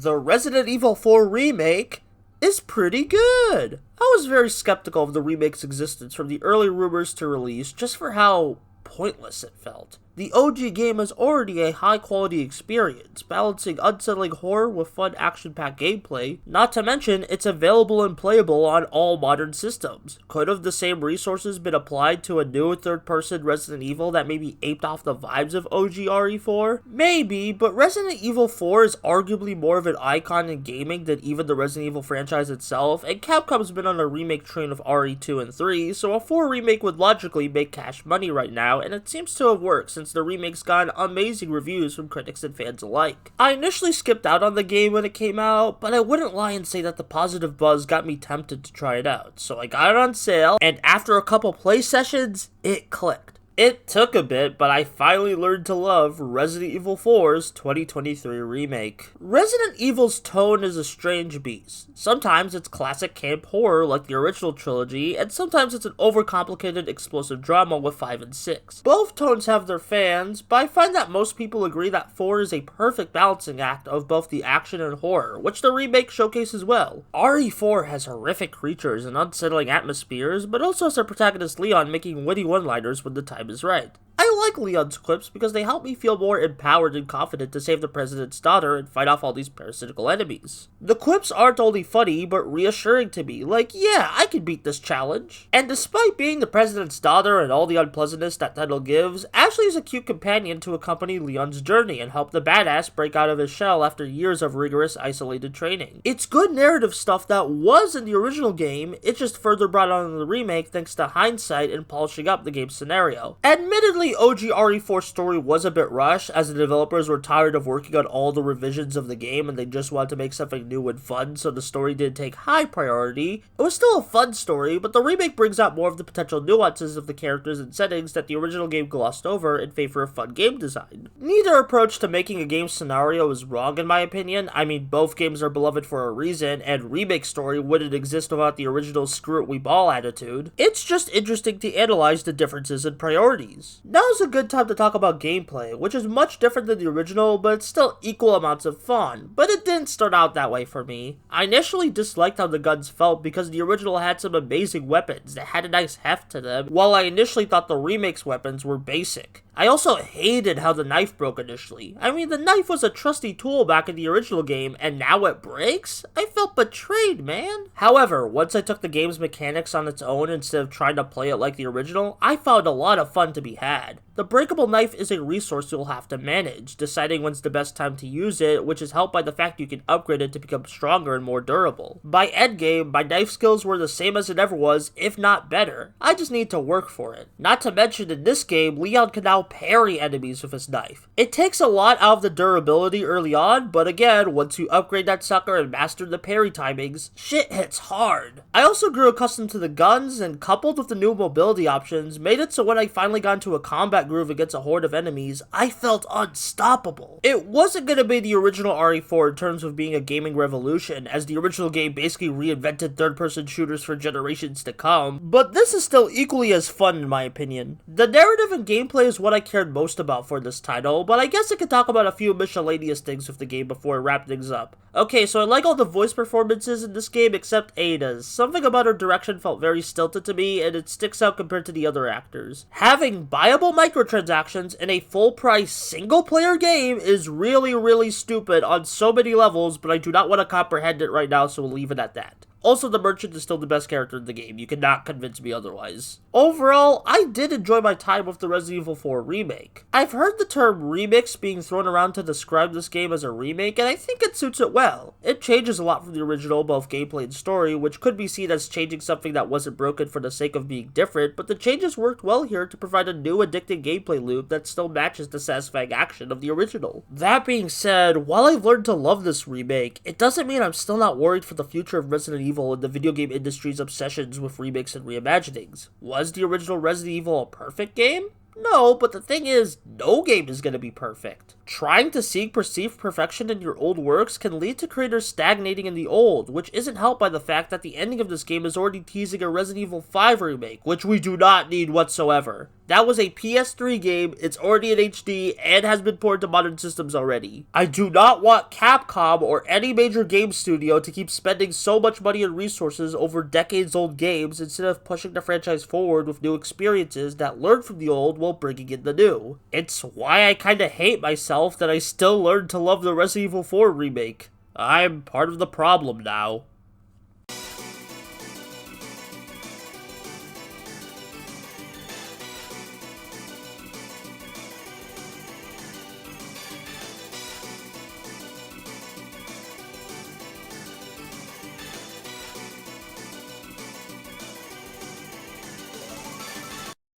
The Resident Evil 4 remake is pretty good. I was very skeptical of the remake's existence from the early rumors to release just for how pointless it felt. The OG game is already a high-quality experience, balancing unsettling horror with fun action-packed gameplay, not to mention it's available and playable on all modern systems. Could have the same resources been applied to a new third-person Resident Evil that maybe aped off the vibes of OG RE4? Maybe, but Resident Evil 4 is arguably more of an icon in gaming than even the Resident Evil franchise itself, and Capcom's been on a remake train of RE2 and 3, so a 4 remake would logically make cash money right now, and it seems to have worked since the remake's gotten amazing reviews from critics and fans alike. I initially skipped out on the game when it came out, but I wouldn't lie and say that the positive buzz got me tempted to try it out. So I got it on sale, and after a couple play sessions, it clicked. It took a bit, but I finally learned to love Resident Evil 4's 2023 remake. Resident Evil's tone is a strange beast. Sometimes it's classic camp horror like the original trilogy, and sometimes it's an overcomplicated explosive drama with 5 and 6. Both tones have their fans, but I find that most people agree that 4 is a perfect balancing act of both the action and horror, which the remake showcases well. RE4 has horrific creatures and unsettling atmospheres, but also has our protagonist Leon making witty one-liners when the time is right. I like Leon's quips because they help me feel more empowered and confident to save the president's daughter and fight off all these parasitical enemies. The quips aren't only funny, but reassuring to me, like, yeah, I can beat this challenge. And despite being the president's daughter and all the unpleasantness that title gives, Ashley is a cute companion to accompany Leon's journey and help the badass break out of his shell after years of rigorous, isolated training. It's good narrative stuff that was in the original game, it's just further brought on in the remake thanks to hindsight and polishing up the game's scenario. Admittedly, OG RE4's story was a bit rushed, as the developers were tired of working on all the revisions of the game and they just wanted to make something new and fun, so the story didn't take high priority. It was still a fun story, but the remake brings out more of the potential nuances of the characters and settings that the original game glossed over in favor of fun game design. Neither approach to making a game scenario is wrong in my opinion. I mean, both games are beloved for a reason, and remake story wouldn't exist without the original screw it we ball attitude. It's just interesting to analyze the differences in priorities. Now's a good time to talk about gameplay, which is much different than the original, but it's still equal amounts of fun. But it didn't start out that way for me. I initially disliked how the guns felt because the original had some amazing weapons that had a nice heft to them, while I initially thought the remake's weapons were basic. I also hated how the knife broke initially. I mean, the knife was a trusty tool back in the original game, and now it breaks? I felt betrayed, man. However, once I took the game's mechanics on its own instead of trying to play it like the original, I found a lot of fun to be had. The breakable knife is a resource you'll have to manage, deciding when's the best time to use it, which is helped by the fact you can upgrade it to become stronger and more durable. By endgame, my knife skills were the same as it ever was, if not better. I just need to work for it. Not to mention, in this game, Leon can now parry enemies with his knife. It takes a lot out of the durability early on, but again, once you upgrade that sucker and master the parry timings, shit hits hard. I also grew accustomed to the guns, and coupled with the new mobility options, made it so when I finally got into a combat groove against a horde of enemies, I felt unstoppable. It wasn't gonna be the original RE4 in terms of being a gaming revolution, as the original game basically reinvented third-person shooters for generations to come, but this is still equally as fun in my opinion. The narrative and gameplay is what I cared most about for this title, but I guess I could talk about a few miscellaneous things with the game before I wrap things up. Okay, so I like all the voice performances in this game except Ada's. Something about her direction felt very stilted to me, and it sticks out compared to the other actors. Having buyable microtransactions in a full-price single-player game is really stupid on so many levels, but I do not want to comprehend it right now, so we'll leave it at that. Also, the merchant is still the best character in the game. You cannot convince me otherwise. Overall, I did enjoy my time with the Resident Evil 4 remake. I've heard the term remix being thrown around to describe this game as a remake, and I think it suits it well. It changes a lot from the original, both gameplay and story, which could be seen as changing something that wasn't broken for the sake of being different, but the changes worked well here to provide a new addicting gameplay loop that still matches the satisfying action of the original. That being said, while I've learned to love this remake, it doesn't mean I'm still not worried for the future of Resident Evil and the video game industry's obsessions with remakes and reimaginings. Was the original Resident Evil a perfect game? No, but the thing is, no game is gonna be perfect. Trying to seek perceived perfection in your old works can lead to creators stagnating in the old, which isn't helped by the fact that the ending of this game is already teasing a Resident Evil 5 remake, which we do not need whatsoever. That was a PS3 game, it's already in HD, and has been ported to modern systems already. I do not want Capcom or any major game studio to keep spending so much money and resources over decades-old games instead of pushing the franchise forward with new experiences that learn from the old while bringing in the new. It's why I kinda hate myself that I still learned to love the Resident Evil 4 remake. I'm part of the problem now.